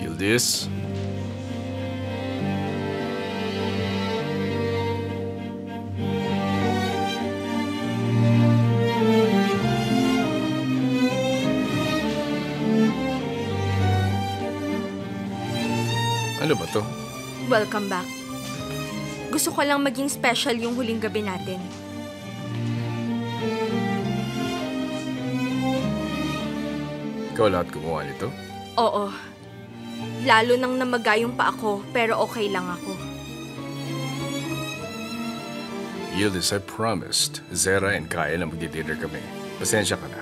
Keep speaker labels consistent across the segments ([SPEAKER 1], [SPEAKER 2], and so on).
[SPEAKER 1] Yildiz? Ano ba to?
[SPEAKER 2] Welcome back. Gusto ko lang maging special yung huling gabi natin.
[SPEAKER 1] Ikaw lahat gumawa nito?
[SPEAKER 2] Oo. Lalo nang namagayong pa ako, pero okay lang ako.
[SPEAKER 1] Yildiz, I promised Zera and Kaya na magdi-dinner kami. Pasensya ka na.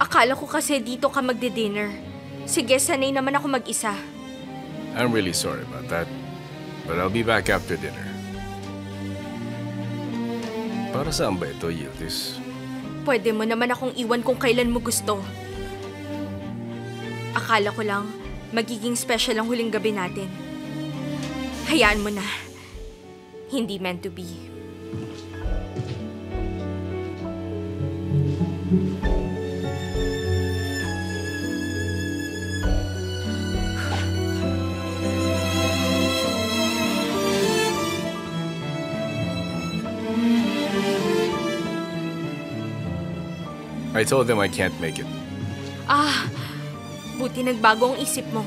[SPEAKER 2] Akala ko kasi dito ka magdi-dinner. Sige, sanay naman ako mag-isa.
[SPEAKER 1] I'm really sorry about that. But I'll be back after dinner. Para saan ba ito, Yildiz?
[SPEAKER 2] Pwede mo naman akong iwan kung kailan mo gusto. Akala ko lang, magiging special ang huling gabi natin. Hayaan mo na. Hindi meant to be.
[SPEAKER 1] I told them I can't make it.
[SPEAKER 2] Buti nagbago ang isip mo.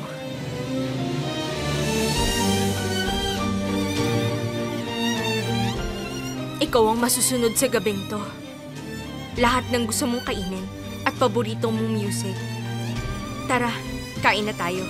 [SPEAKER 2] Ikaw ang masusunod sa gabing to. Lahat ng gusto mong kainin at paborito mong music. Tara, kain na tayo.